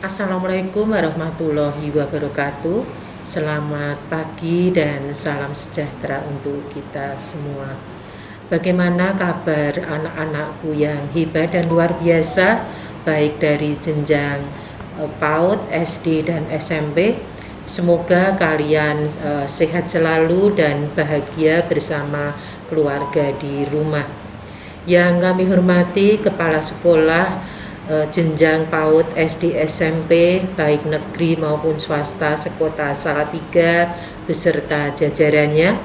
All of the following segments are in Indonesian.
Assalamualaikum warahmatullahi wabarakatuh. Selamat pagi dan salam sejahtera untuk kita semua. Bagaimana kabar anak-anakku yang hebat dan luar biasa, baik dari jenjang PAUD, SD dan SMP. Semoga kalian sehat selalu dan bahagia bersama keluarga di rumah. Yang kami hormati Kepala Sekolah jenjang PAUD, SD, SMP, baik negeri maupun swasta sekota Salatiga beserta jajarannya.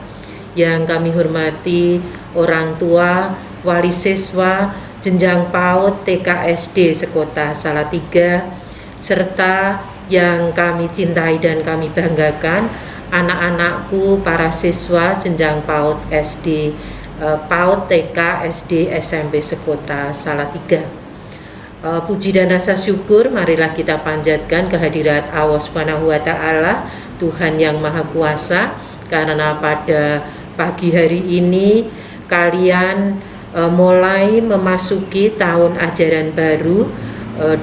Yang kami hormati orang tua, wali siswa jenjang PAUD, TK, SD sekota Salatiga, serta yang kami cintai dan kami banggakan, anak-anakku para siswa jenjang PAUD, SD, PAUD, TK, SD, SMP sekota Salatiga. Puji dan rasa syukur marilah kita panjatkan kehadirat Allah Subhanahu wa Ta'ala, Tuhan yang Maha Kuasa, karena pada pagi hari ini kalian mulai memasuki tahun ajaran baru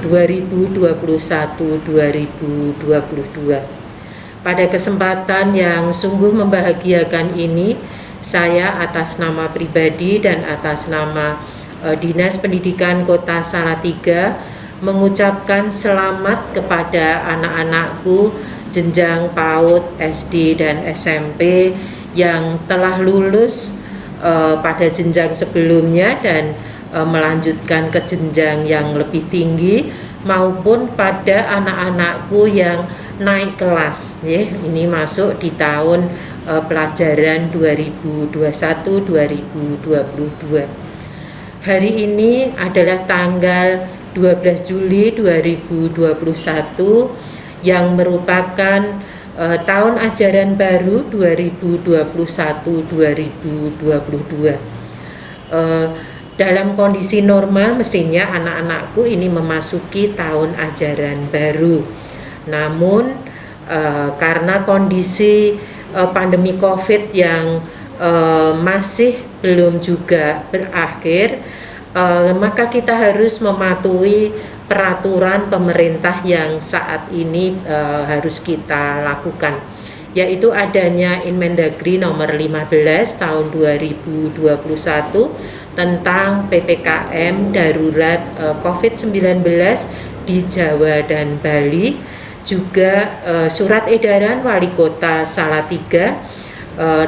2021-2022. Pada kesempatan yang sungguh membahagiakan ini, saya atas nama pribadi dan atas nama Dinas Pendidikan Kota Salatiga mengucapkan selamat kepada anak-anakku jenjang PAUD, SD, dan SMP yang telah lulus pada jenjang sebelumnya dan melanjutkan ke jenjang yang lebih tinggi, maupun pada anak-anakku yang naik kelas, ya. Ini masuk di tahun pelajaran 2021-2022. Hari ini adalah tanggal 12 Juli 2021 yang merupakan tahun ajaran baru 2021-2022. Dalam kondisi normal mestinya anak-anakku ini memasuki tahun ajaran baru. Namun karena kondisi pandemi COVID yang masih belum juga berakhir, maka kita harus mematuhi peraturan pemerintah yang saat ini harus kita lakukan, yaitu adanya Inmendagri nomor 15 tahun 2021 tentang PPKM darurat COVID-19 di Jawa dan Bali, juga surat edaran Wali Kota Salatiga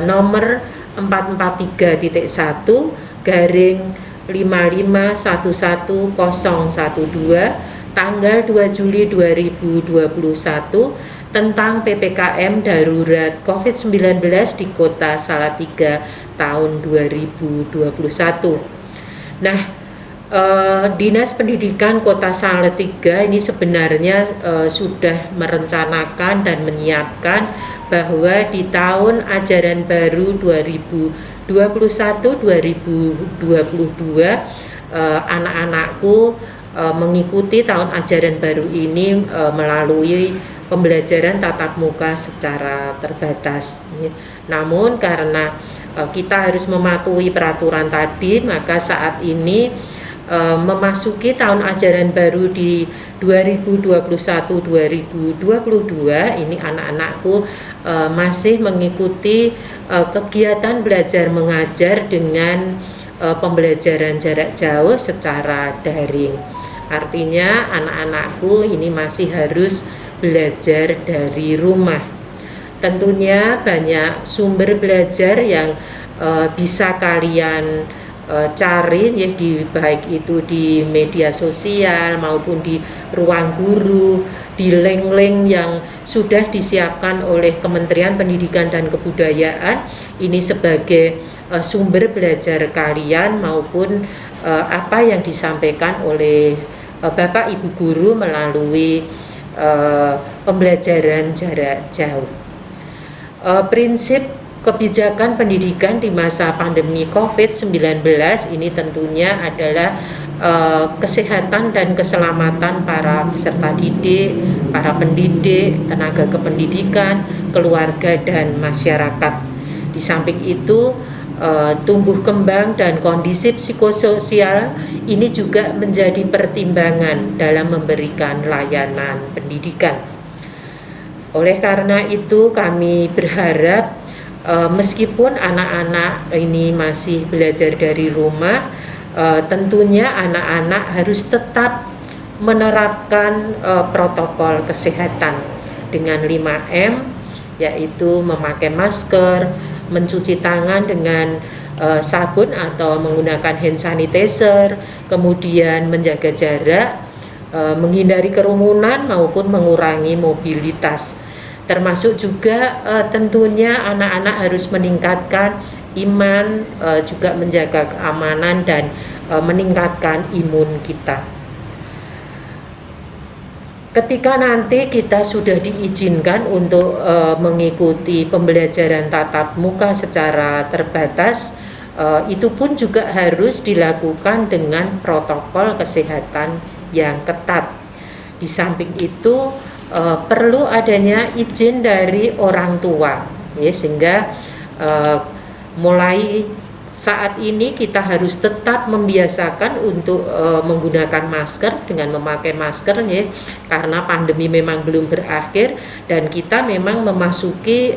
nomor 443.1/5511012 tanggal 2 Juli 2021 tentang PPKM darurat COVID-19 di Kota Salatiga tahun 2021. Nah, Dinas Pendidikan Kota Salatiga ini sebenarnya sudah merencanakan dan menyiapkan bahwa di tahun ajaran baru 2021-2022 anak-anakku mengikuti tahun ajaran baru ini melalui pembelajaran tatap muka secara terbatas. Namun karena kita harus mematuhi peraturan tadi, maka saat ini memasuki tahun ajaran baru di 2021-2022 ini anak-anakku masih mengikuti kegiatan belajar mengajar dengan pembelajaran jarak jauh secara daring. Artinya anak-anakku ini masih harus belajar dari rumah. Tentunya banyak sumber belajar yang bisa kalian cari, ya, baik itu di media sosial maupun di ruang guru, di link-link yang sudah disiapkan oleh Kementerian Pendidikan dan Kebudayaan ini sebagai sumber belajar kalian, maupun apa yang disampaikan oleh Bapak Ibu guru melalui pembelajaran jarak jauh. Prinsip kebijakan pendidikan di masa pandemi COVID-19 ini tentunya adalah kesehatan dan keselamatan para peserta didik, para pendidik, tenaga kependidikan, keluarga, dan masyarakat. Di samping itu, tumbuh kembang dan kondisi psikososial ini juga menjadi pertimbangan dalam memberikan layanan pendidikan. Oleh karena itu kami berharap meskipun anak-anak ini masih belajar dari rumah, tentunya anak-anak harus tetap menerapkan protokol kesehatan dengan 5M, yaitu memakai masker, mencuci tangan dengan sabun atau menggunakan hand sanitizer, kemudian menjaga jarak, menghindari kerumunan maupun mengurangi mobilitas. Termasuk juga tentunya anak-anak harus meningkatkan iman, juga menjaga keamanan dan meningkatkan imun kita. Ketika nanti kita sudah diizinkan untuk mengikuti pembelajaran tatap muka secara terbatas, itu pun juga harus dilakukan dengan protokol kesehatan yang ketat. Di samping itu perlu adanya izin dari orang tua, ya, sehingga mulai saat ini kita harus tetap membiasakan untuk menggunakan masker dengan memakai masker, ya, karena pandemi memang belum berakhir dan kita memang memasuki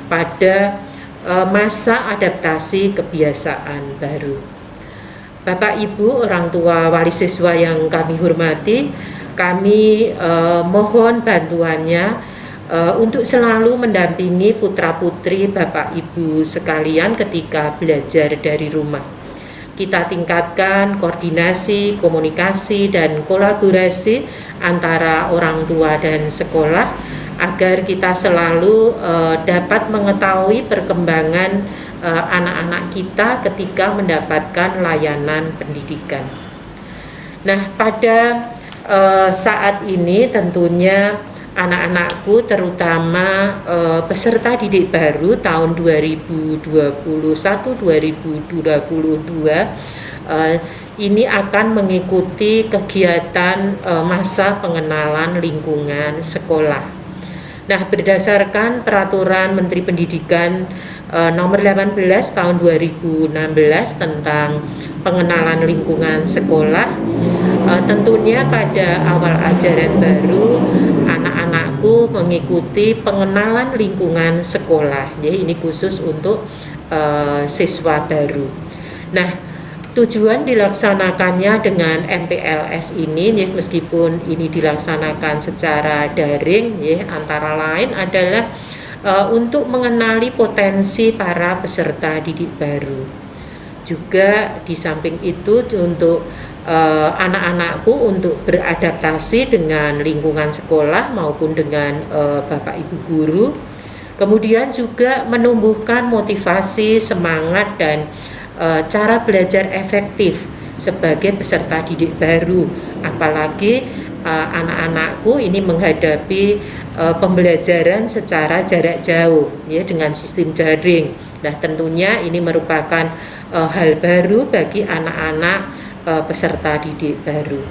pada masa adaptasi kebiasaan baru. Bapak Ibu orang tua wali siswa yang kami hormati, kami mohon bantuannya untuk selalu mendampingi putra-putri Bapak Ibu sekalian ketika belajar dari rumah. Kita tingkatkan koordinasi, komunikasi, dan kolaborasi antara orang tua dan sekolah agar kita selalu dapat mengetahui perkembangan anak-anak kita ketika mendapatkan layanan pendidikan. Nah, pada saat ini tentunya anak-anakku terutama peserta didik baru tahun 2021-2022 ini akan mengikuti kegiatan masa pengenalan lingkungan sekolah. Nah, berdasarkan peraturan Menteri Pendidikan nomor 18 tahun 2016 tentang pengenalan lingkungan sekolah, tentunya pada awal ajaran baru anak-anakku mengikuti pengenalan lingkungan sekolah, ya, ini khusus untuk siswa baru. Nah, tujuan dilaksanakannya dengan MPLS ini, ya, meskipun ini dilaksanakan secara daring, ya, antara lain adalah untuk mengenali potensi para peserta didik baru. Juga di samping itu untuk anak-anakku untuk beradaptasi dengan lingkungan sekolah maupun dengan Bapak Ibu guru. Kemudian juga menumbuhkan motivasi, semangat, dan cara belajar efektif sebagai peserta didik baru. Apalagi anak-anakku ini menghadapi pembelajaran secara jarak jauh, ya, dengan sistem daring. Nah, tentunya ini merupakan hal baru bagi anak-anak peserta didik baru.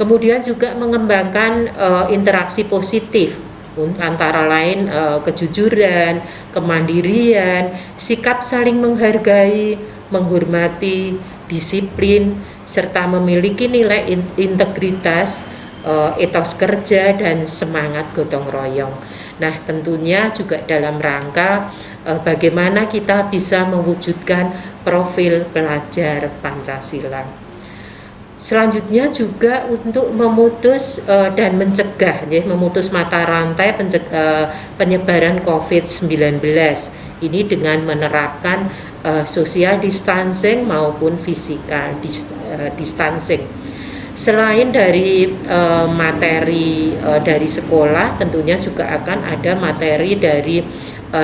Kemudian juga mengembangkan interaksi positif antara lain kejujuran, kemandirian, sikap saling menghargai, menghormati, disiplin, serta memiliki nilai integritas, etos kerja, dan semangat gotong royong. Nah, tentunya juga dalam rangka bagaimana kita bisa mewujudkan profil pelajar Pancasila. Selanjutnya juga untuk memutus dan mencegah, ya, memutus mata rantai penyebaran COVID-19 ini dengan menerapkan social distancing maupun physical distancing. Selain dari materi dari sekolah, tentunya juga akan ada materi dari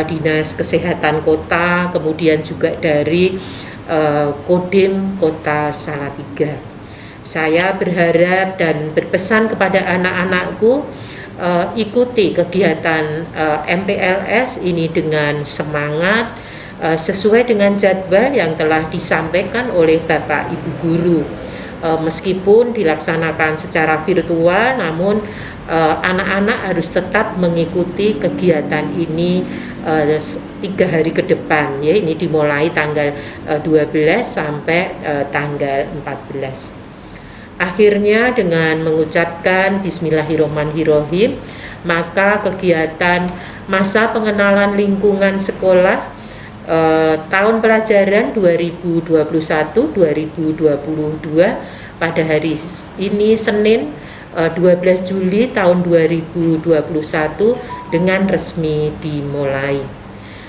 Dinas Kesehatan Kota, kemudian juga dari Kodim Kota Salatiga. Saya berharap dan berpesan kepada anak-anakku, ikuti kegiatan MPLS ini dengan semangat, sesuai dengan jadwal yang telah disampaikan oleh Bapak Ibu guru. Meskipun dilaksanakan secara virtual, namun anak-anak harus tetap mengikuti kegiatan ini 3 hari ke depan, ya. Ini dimulai tanggal 12 sampai tanggal 14. Akhirnya dengan mengucapkan Bismillahirrahmanirrahim, maka kegiatan masa pengenalan lingkungan sekolah tahun pelajaran 2021-2022 pada hari ini Senin 12 Juli tahun 2021 dengan resmi dimulai.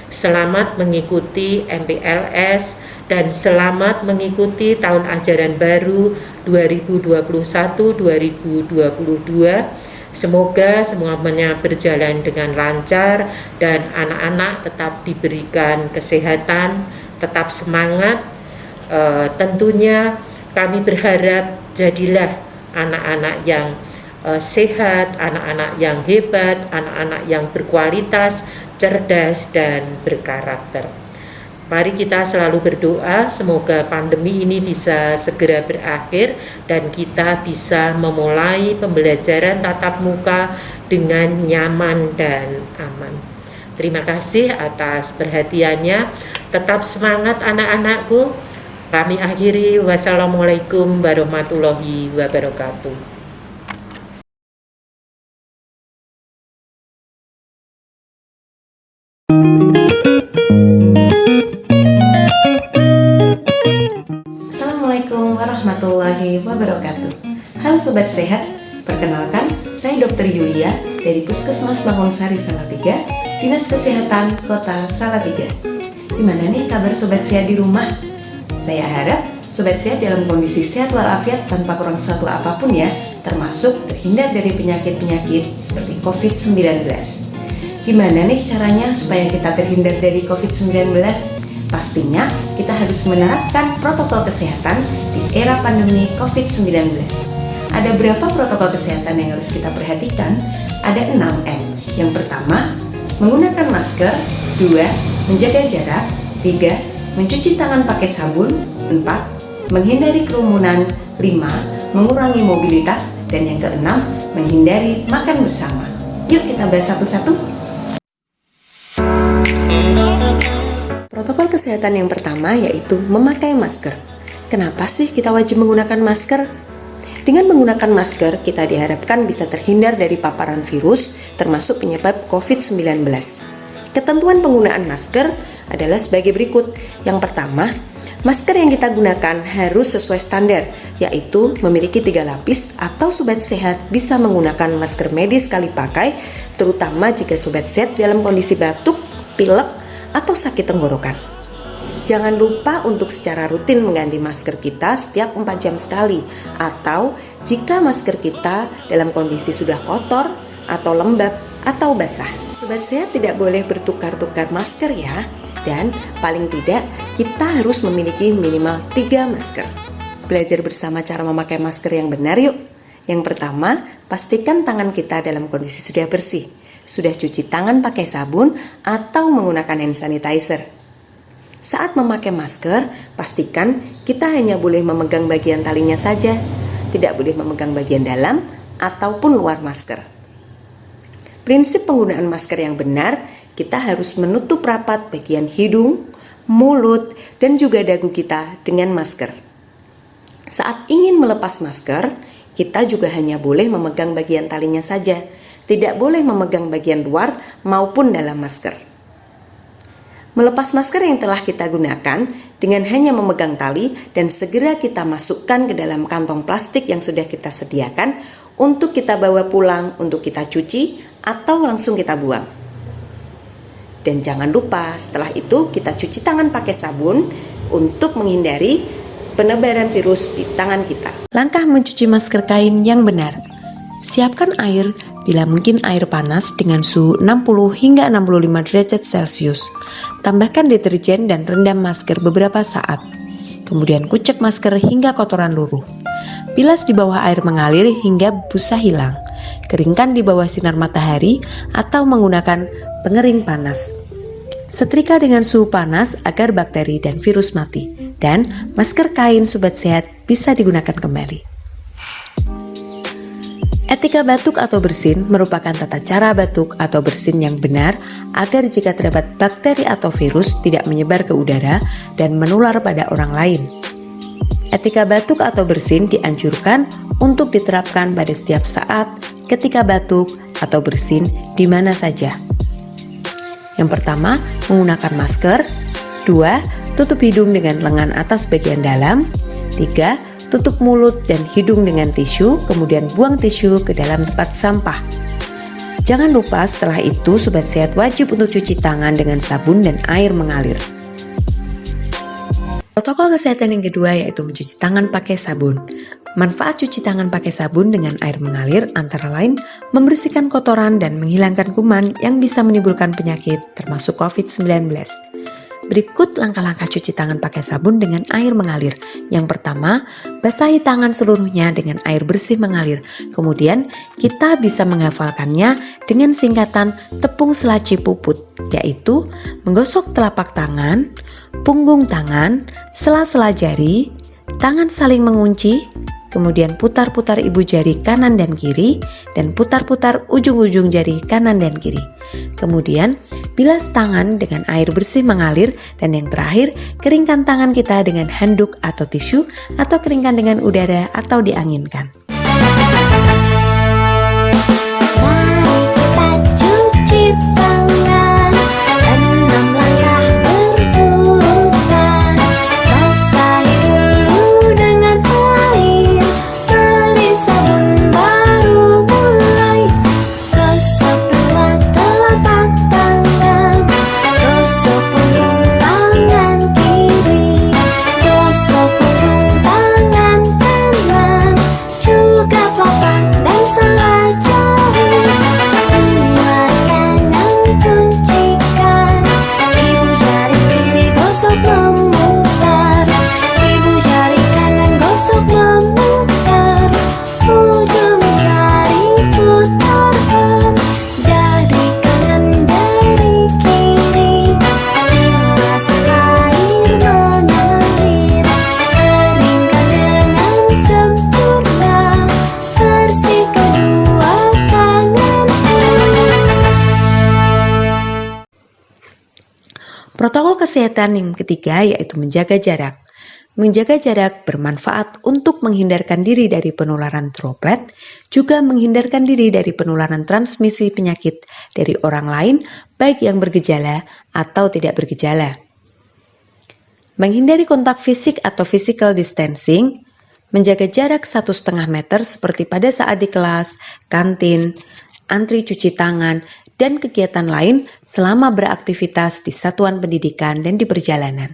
Selamat mengikuti MPLS dan selamat mengikuti tahun ajaran baru 2021-2022. Semoga semuanya berjalan dengan lancar dan anak-anak tetap diberikan kesehatan, tetap semangat. Tentunya kami berharap jadilah anak-anak yang sehat, anak-anak yang hebat, anak-anak yang berkualitas, cerdas, dan berkarakter. Mari kita selalu berdoa semoga pandemi ini bisa segera berakhir dan kita bisa memulai pembelajaran tatap muka dengan nyaman dan aman. Terima kasih atas perhatiannya. Tetap semangat anak-anakku. Kami akhiri. Wassalamualaikum warahmatullahi wabarakatuh. Assalamualaikum warahmatullahi wabarakatuh. Halo Sobat Sehat, perkenalkan saya Dr. Yulia dari Puskesmas Bangunsari Salatiga, Dinas Kesehatan Kota Salatiga. Gimana nih kabar Sobat Sehat di rumah? Saya harap Sobat Sehat dalam kondisi sehat walafiat tanpa kurang satu apapun ya, termasuk terhindar dari penyakit-penyakit seperti COVID-19. Gimana nih caranya supaya kita terhindar dari COVID-19? Pastinya kita harus menerapkan protokol kesehatan di era pandemi COVID-19. Ada berapa protokol kesehatan yang harus kita perhatikan? Ada 6M. Yang pertama, menggunakan masker. 2. Menjaga jarak. 3. Mencuci tangan pakai sabun. 4. Menghindari kerumunan. 5. Mengurangi mobilitas. Dan yang keenam, menghindari makan bersama. Yuk kita bahas satu-satu. Protokol kesehatan yang pertama yaitu memakai masker. Kenapa sih kita wajib menggunakan masker? Dengan menggunakan masker, kita diharapkan bisa terhindar dari paparan virus, termasuk penyebab COVID-19. Ketentuan penggunaan masker adalah sebagai berikut. Yang pertama, masker yang kita gunakan harus sesuai standar, yaitu memiliki 3 lapis atau Sobat Sehat bisa menggunakan masker medis sekali pakai, terutama jika Sobat Sehat dalam kondisi batuk, pilek, atau sakit tenggorokan. Jangan lupa untuk secara rutin mengganti masker kita setiap 4 jam sekali, atau jika masker kita dalam kondisi sudah kotor atau lembab atau basah. Sobat Sehat tidak boleh bertukar-tukar masker ya, dan paling tidak kita harus memiliki minimal 3 masker. Belajar bersama cara memakai masker yang benar yuk. Yang pertama, pastikan tangan kita dalam kondisi sudah bersih. Sudah cuci tangan pakai sabun atau menggunakan hand sanitizer. Saat memakai masker, pastikan kita hanya boleh memegang bagian talinya saja, tidak boleh memegang bagian dalam ataupun luar masker. Prinsip penggunaan masker yang benar, kita harus menutup rapat bagian hidung, mulut, dan juga dagu kita dengan masker. Saat ingin melepas masker, kita juga hanya boleh memegang bagian talinya saja, tidak boleh memegang bagian luar maupun dalam masker. Melepas masker yang telah kita gunakan dengan hanya memegang tali dan segera kita masukkan ke dalam kantong plastik yang sudah kita sediakan untuk kita bawa pulang, untuk kita cuci atau langsung kita buang. Dan jangan lupa setelah itu kita cuci tangan pakai sabun untuk menghindari penebaran virus di tangan kita. Langkah mencuci masker kain yang benar. Siapkan air, bila mungkin air panas dengan suhu 60 hingga 65 derajat Celcius. Tambahkan deterjen dan rendam masker beberapa saat. Kemudian kucek masker hingga kotoran luruh. Bilas di bawah air mengalir hingga busa hilang. Keringkan di bawah sinar matahari atau menggunakan pengering panas. Setrika dengan suhu panas agar bakteri dan virus mati. dan masker kain Sobat Sehat bisa digunakan kembali. Etika batuk atau bersin merupakan tata cara batuk atau bersin yang benar agar jika terdapat bakteri atau virus tidak menyebar ke udara dan menular pada orang lain. Etika batuk atau bersin dianjurkan untuk diterapkan pada setiap saat ketika batuk atau bersin di mana saja. Yang pertama, menggunakan masker. 2. Tutup hidung dengan lengan atas bagian dalam. 3. Tutup mulut dan hidung dengan tisu, kemudian buang tisu ke dalam tempat sampah. Jangan lupa setelah itu Sobat Sehat wajib untuk cuci tangan dengan sabun dan air mengalir. Protokol kesehatan yang kedua yaitu mencuci tangan pakai sabun. Manfaat cuci tangan pakai sabun dengan air mengalir antara lain membersihkan kotoran dan menghilangkan kuman yang bisa menimbulkan penyakit termasuk COVID-19. Berikut langkah-langkah cuci tangan pakai sabun dengan air mengalir. Yang pertama, basahi tangan seluruhnya dengan air bersih mengalir. Kemudian, kita bisa menghafalkannya dengan singkatan tepung selaci puput, yaitu menggosok telapak tangan, punggung tangan, sela-sela jari, tangan saling mengunci, kemudian putar-putar ibu jari kanan dan kiri, dan putar-putar ujung-ujung jari kanan dan kiri. Kemudian, bilas tangan dengan air bersih mengalir, dan yang terakhir, keringkan tangan kita dengan handuk atau tisu, atau keringkan dengan udara atau dianginkan. Protokol kesehatan yang ketiga yaitu menjaga jarak. Menjaga jarak bermanfaat untuk menghindarkan diri dari penularan droplet, juga menghindarkan diri dari penularan transmisi penyakit dari orang lain, baik yang bergejala atau tidak bergejala. Menghindari kontak fisik atau physical distancing, menjaga jarak 1,5 meter seperti pada saat di kelas, kantin, antri cuci tangan, dan kegiatan lain selama beraktivitas di satuan pendidikan dan di perjalanan.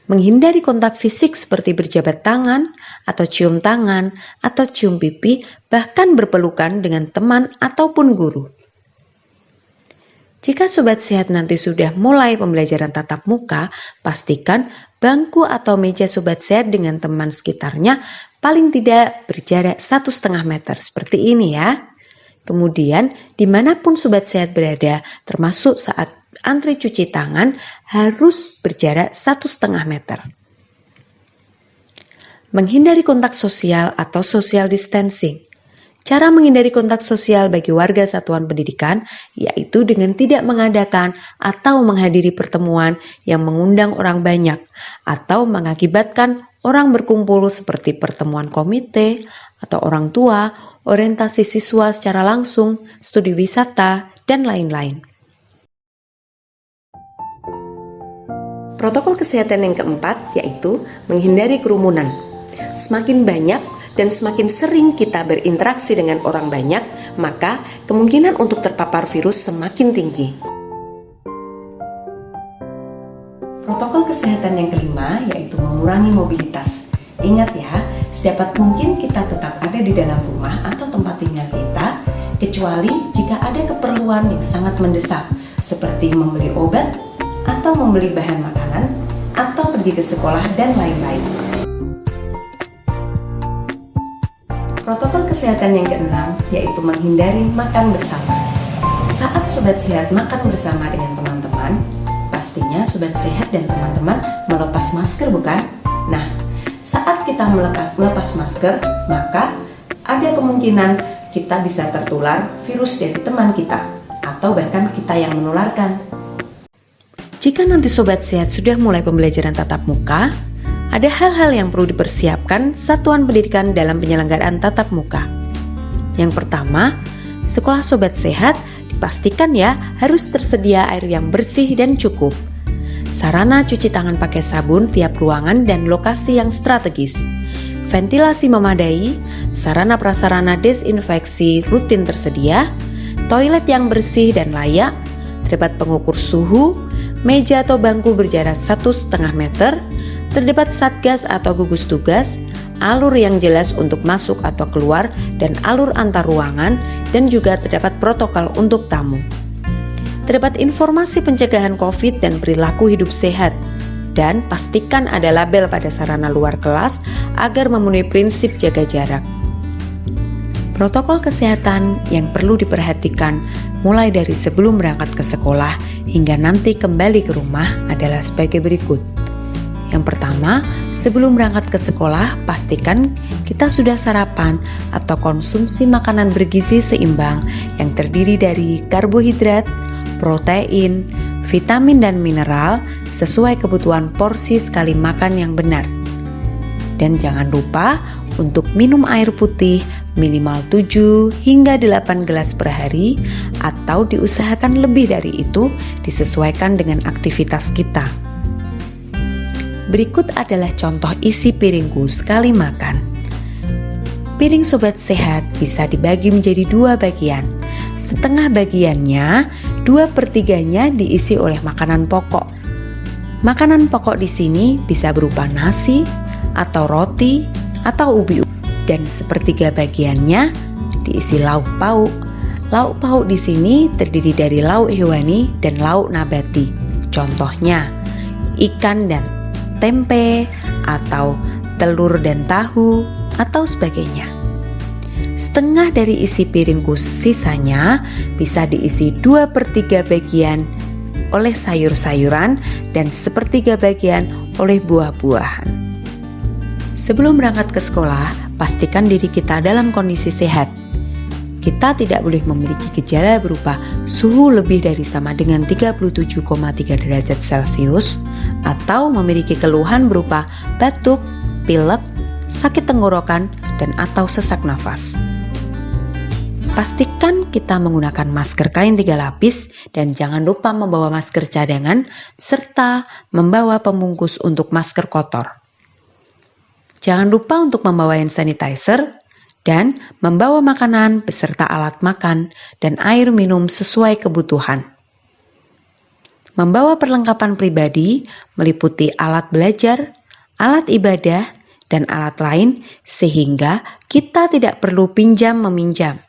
Menghindari kontak fisik seperti berjabat tangan, atau cium tangan, atau cium pipi, bahkan berpelukan dengan teman ataupun guru. Jika Sobat Sehat nanti sudah mulai pembelajaran tatap muka, pastikan bangku atau meja Sobat Sehat dengan teman sekitarnya paling tidak berjarak 1,5 meter seperti ini ya. Kemudian, dimanapun Sobat Sehat berada, termasuk saat antri cuci tangan, harus berjarak 1,5 meter. Menghindari kontak sosial atau social distancing. Cara menghindari kontak sosial bagi warga satuan pendidikan, yaitu dengan tidak mengadakan atau menghadiri pertemuan yang mengundang orang banyak, atau mengakibatkan orang berkumpul seperti pertemuan komite, atau orang tua, orientasi siswa secara langsung, studi wisata, dan lain-lain. Protokol kesehatan yang keempat yaitu menghindari kerumunan. Semakin banyak dan semakin sering kita berinteraksi dengan orang banyak, maka kemungkinan untuk terpapar virus semakin tinggi. Protokol kesehatan yang kelima yaitu mengurangi mobilitas. Ingat ya, sedapat mungkin kita tetap ada di dalam rumah atau tempat tinggal kita, kecuali jika ada keperluan yang sangat mendesak, seperti membeli obat, atau membeli bahan makanan, atau pergi ke sekolah, dan lain-lain. Protokol kesehatan yang keenam yaitu menghindari makan bersama. Saat Sobat Sehat makan bersama dengan teman-teman, Pastinya Sobat Sehat dan teman-teman melepas masker, bukan? Nah, saat kita melepas masker, maka ada kemungkinan kita bisa tertular virus dari teman kita, atau bahkan kita yang menularkan. Jika nanti Sobat Sehat sudah mulai pembelajaran tatap muka, ada hal-hal yang perlu dipersiapkan satuan pendidikan dalam penyelenggaraan tatap muka. Yang pertama, sekolah Sobat Sehat dipastikan ya harus tersedia air yang bersih dan cukup. Sarana cuci tangan pakai sabun tiap ruangan dan lokasi yang strategis. Ventilasi memadai, sarana prasarana desinfeksi rutin tersedia, toilet yang bersih dan layak, terdapat pengukur suhu, meja atau bangku berjarak 1,5 meter, terdapat satgas atau gugus tugas, alur yang jelas untuk masuk atau keluar dan alur antar ruangan, dan juga terdapat protokol untuk tamu. Terdapat informasi pencegahan COVID dan perilaku hidup sehat, dan pastikan ada label pada sarana luar kelas agar memenuhi prinsip jaga jarak. Protokol kesehatan yang perlu diperhatikan mulai dari sebelum berangkat ke sekolah hingga nanti kembali ke rumah adalah sebagai berikut. Yang pertama, sebelum berangkat ke sekolah, pastikan kita sudah sarapan atau konsumsi makanan bergizi seimbang yang terdiri dari karbohidrat, protein, vitamin dan mineral sesuai kebutuhan porsi sekali makan yang benar. Dan jangan lupa untuk minum air putih minimal 7 hingga 8 gelas per hari, atau diusahakan lebih dari itu disesuaikan dengan aktivitas kita. Berikut adalah contoh isi piringku sekali makan. Piring Sobat Sehat bisa dibagi menjadi 2 bagian. Setengah bagiannya, 2/3-nya diisi oleh makanan pokok. Makanan pokok di sini bisa berupa nasi, atau roti, atau ubi. Dan 1/3 bagiannya diisi lauk pauk. Lauk pauk di sini terdiri dari lauk hewani dan lauk nabati. Contohnya, ikan dan tempe, atau telur dan tahu, atau sebagainya. Setengah dari isi piringku sisanya bisa diisi 2/3 bagian oleh sayur-sayuran dan 1/3 bagian oleh buah-buahan. Sebelum berangkat ke sekolah, pastikan diri kita dalam kondisi sehat. Kita tidak boleh memiliki gejala berupa suhu lebih dari sama dengan 37,3 derajat Celcius, atau memiliki keluhan berupa batuk, pilek, sakit tenggorokan, dan atau sesak nafas. Pastikan kita menggunakan masker kain 3 lapis dan jangan lupa membawa masker cadangan serta membawa pembungkus untuk masker kotor. Jangan lupa untuk membawa hand sanitizer dan membawa makanan beserta alat makan dan air minum sesuai kebutuhan. Membawa perlengkapan pribadi meliputi alat belajar, alat ibadah, dan alat lain sehingga kita tidak perlu pinjam-meminjam.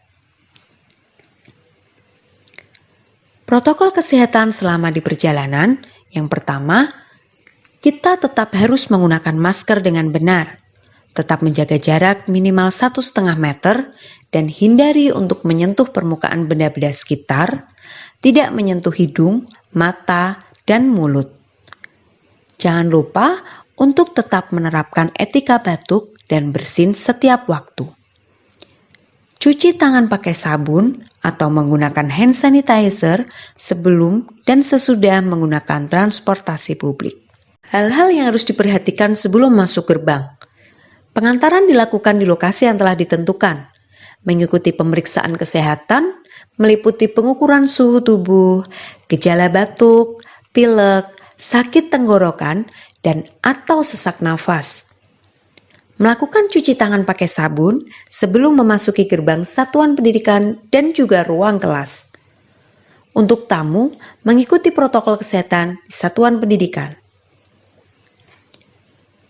Protokol kesehatan selama di perjalanan, yang pertama, kita tetap harus menggunakan masker dengan benar, tetap menjaga jarak minimal 1,5 meter, dan hindari untuk menyentuh permukaan benda-benda sekitar, tidak menyentuh hidung, mata, dan mulut. Jangan lupa untuk tetap menerapkan etika batuk dan bersin setiap waktu. Cuci tangan pakai sabun atau menggunakan hand sanitizer sebelum dan sesudah menggunakan transportasi publik. Hal-hal yang harus diperhatikan sebelum masuk gerbang. Pengantaran dilakukan di lokasi yang telah ditentukan, mengikuti pemeriksaan kesehatan, meliputi pengukuran suhu tubuh, gejala batuk, pilek, sakit tenggorokan, dan atau sesak nafas. Melakukan cuci tangan pakai sabun sebelum memasuki gerbang satuan pendidikan dan juga ruang kelas. Untuk tamu, mengikuti protokol kesehatan di satuan pendidikan.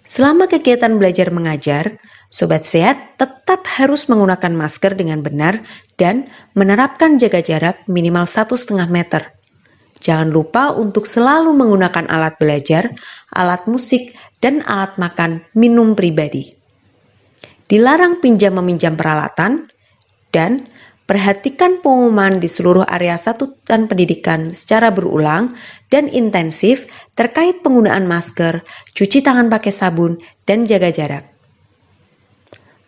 Selama kegiatan belajar mengajar, Sobat Sehat tetap harus menggunakan masker dengan benar dan menerapkan jaga jarak minimal 1,5 meter. Jangan lupa untuk selalu menggunakan alat belajar, alat musik, dan alat makan minum pribadi. Dilarang pinjam-meminjam peralatan dan Perhatikan pengumuman di seluruh area satuan pendidikan secara berulang dan intensif terkait penggunaan masker, cuci tangan pakai sabun, dan jaga jarak.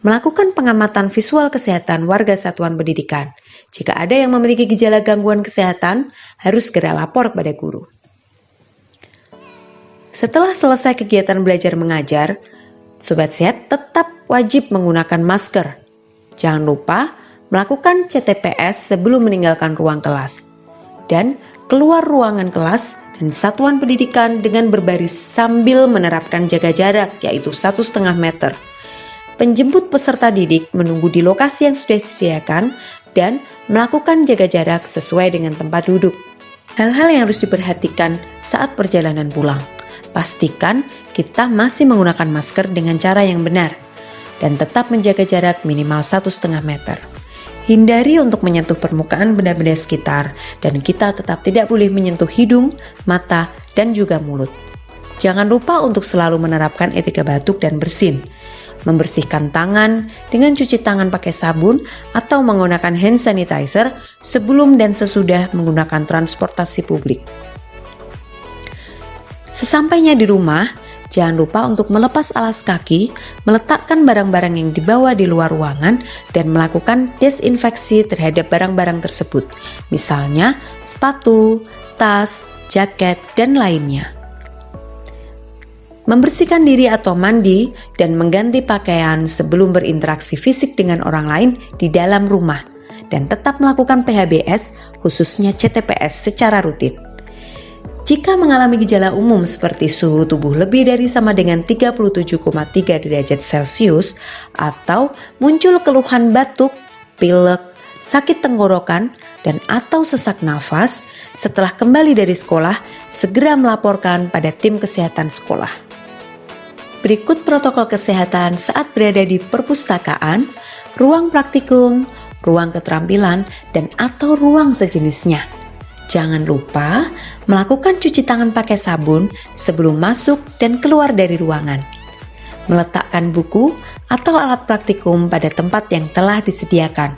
Melakukan pengamatan visual kesehatan warga satuan pendidikan. Jika ada yang memiliki gejala gangguan kesehatan, harus segera lapor kepada guru. Setelah selesai kegiatan belajar mengajar, Sobat Sehat tetap wajib menggunakan masker. Jangan lupa melakukan CTPS sebelum meninggalkan ruang kelas. Dan keluar ruangan kelas dan satuan pendidikan dengan berbaris sambil menerapkan jaga jarak, yaitu 1,5 meter. Penjemput peserta didik menunggu di lokasi yang sudah disediakan dan melakukan jaga jarak sesuai dengan tempat duduk. Hal-hal yang harus diperhatikan saat perjalanan pulang. Pastikan kita masih menggunakan masker dengan cara yang benar dan tetap menjaga jarak minimal 1,5 meter. Hindari untuk menyentuh permukaan benda-benda sekitar dan kita tetap tidak boleh menyentuh hidung, mata, dan juga mulut. Jangan lupa untuk selalu menerapkan etika batuk dan bersin. Membersihkan tangan dengan cuci tangan pakai sabun atau menggunakan hand sanitizer sebelum dan sesudah menggunakan transportasi publik. Sesampainya di rumah, jangan lupa untuk melepas alas kaki, meletakkan barang-barang yang dibawa di luar ruangan, dan melakukan desinfeksi terhadap barang-barang tersebut, misalnya sepatu, tas, jaket, dan lainnya. Membersihkan diri atau mandi dan mengganti pakaian sebelum berinteraksi fisik dengan orang lain di dalam rumah, dan tetap melakukan PHBS, khususnya CTPS secara rutin. Jika mengalami gejala umum seperti suhu tubuh lebih dari sama dengan 37,3 derajat Celcius atau muncul keluhan batuk, pilek, sakit tenggorokan, dan atau sesak nafas, setelah kembali dari sekolah, segera melaporkan pada tim kesehatan sekolah. Berikut protokol kesehatan saat berada di perpustakaan, ruang praktikum, ruang keterampilan, dan atau ruang sejenisnya. Jangan lupa melakukan cuci tangan pakai sabun sebelum masuk dan keluar dari ruangan. Meletakkan buku atau alat praktikum pada tempat yang telah disediakan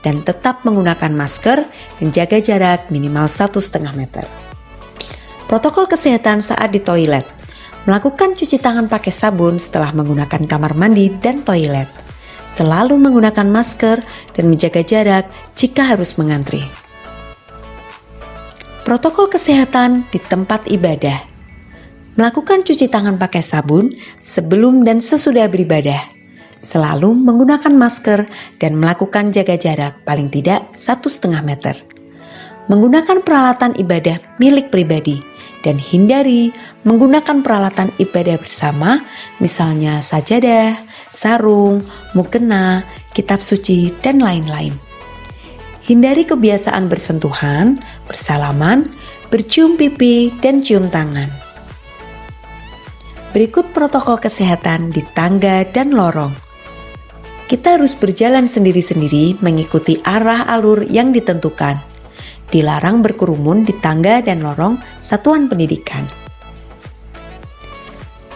dan tetap menggunakan masker dan jaga jarak minimal 1,5 meter. Protokol kesehatan saat di toilet. Melakukan cuci tangan pakai sabun setelah menggunakan kamar mandi dan toilet. Selalu menggunakan masker dan menjaga jarak jika harus mengantri. Protokol kesehatan di tempat ibadah. Melakukan cuci tangan pakai sabun sebelum dan sesudah beribadah. Selalu menggunakan masker dan melakukan jaga jarak paling tidak 1,5 meter. Menggunakan peralatan ibadah milik pribadi dan hindari menggunakan peralatan ibadah bersama, misalnya sajadah, sarung, mukena, kitab suci, dan lain-lain. Hindari kebiasaan bersentuhan, bersalaman, bercium pipi, dan cium tangan. Berikut protokol kesehatan di tangga dan lorong. Kita harus berjalan sendiri-sendiri mengikuti arah alur yang ditentukan. Dilarang berkerumun di tangga dan lorong satuan pendidikan.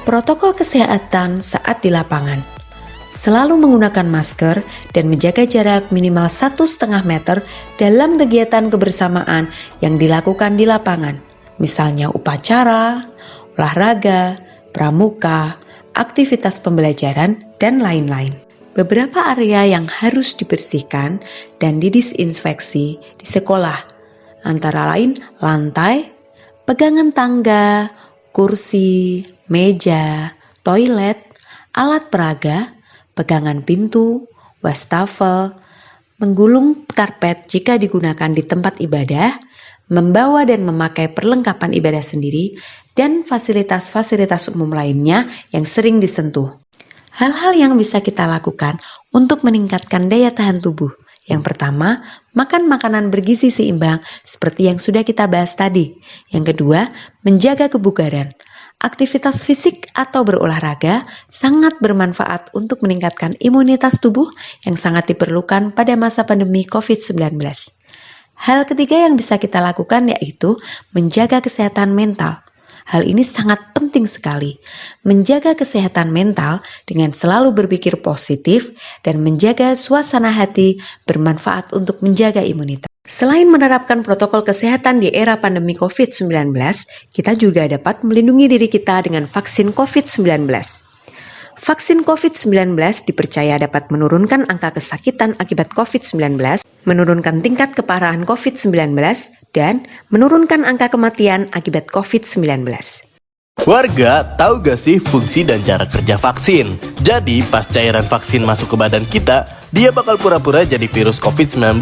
Protokol kesehatan saat di lapangan. Selalu menggunakan masker dan menjaga jarak minimal 1,5 meter dalam kegiatan kebersamaan yang dilakukan di lapangan, misalnya upacara, olahraga, pramuka, aktivitas pembelajaran, dan lain-lain. Beberapa area yang harus dibersihkan dan didisinfeksi di sekolah, antara lain lantai, pegangan tangga, kursi, meja, toilet, alat peraga, pegangan pintu, wastafel, menggulung karpet jika digunakan di tempat ibadah, membawa dan memakai perlengkapan ibadah sendiri, dan fasilitas-fasilitas umum lainnya yang sering disentuh. Hal-hal yang bisa kita lakukan untuk meningkatkan daya tahan tubuh. Yang pertama, makan makanan bergizi seimbang seperti yang sudah kita bahas tadi. Yang kedua, menjaga kebugaran. Aktivitas fisik atau berolahraga sangat bermanfaat untuk meningkatkan imunitas tubuh yang sangat diperlukan pada masa pandemi COVID-19. Hal ketiga yang bisa kita lakukan yaitu menjaga kesehatan mental. Hal ini sangat penting sekali. Menjaga kesehatan mental dengan selalu berpikir positif dan menjaga suasana hati bermanfaat untuk menjaga imunitas. Selain menerapkan protokol kesehatan di era pandemi COVID-19, kita juga dapat melindungi diri kita dengan vaksin COVID-19. Vaksin COVID-19 dipercaya dapat menurunkan angka kesakitan akibat COVID-19, menurunkan tingkat keparahan COVID-19, dan menurunkan angka kematian akibat COVID-19. Warga, tahu gak sih fungsi dan cara kerja vaksin? Jadi, pas cairan vaksin masuk ke badan kita, dia bakal pura-pura jadi virus COVID-19.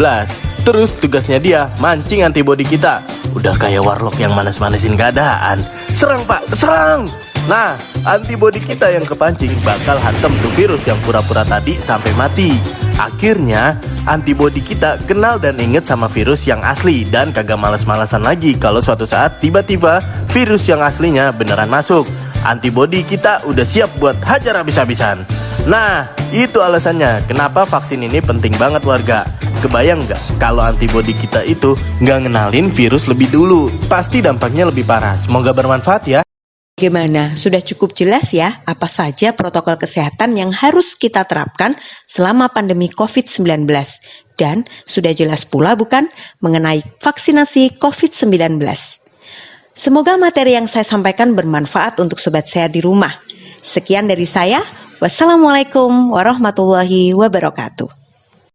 Terus tugasnya dia mancing antibodi kita. Udah kayak warlock yang manas-manasin keadaan. Serang pak, serang! Nah, antibodi kita yang kepancing bakal hantam tuh virus yang pura-pura tadi sampai mati. Akhirnya, antibodi kita kenal dan inget sama virus yang asli dan kagak males-malesan lagi kalau suatu saat tiba-tiba virus yang aslinya beneran masuk. Antibodi kita udah siap buat hajar habis-habisan. Nah, itu alasannya kenapa vaksin ini penting banget warga. Kebayang nggak kalau antibodi kita itu nggak ngenalin virus lebih dulu? Pasti dampaknya lebih parah. Semoga bermanfaat ya. Bagaimana? Sudah cukup jelas ya apa saja protokol kesehatan yang harus kita terapkan selama pandemi COVID-19. Dan sudah jelas pula bukan mengenai vaksinasi COVID-19. Semoga materi yang saya sampaikan bermanfaat untuk sobat sehat di rumah. Sekian dari saya. Wassalamualaikum warahmatullahi wabarakatuh.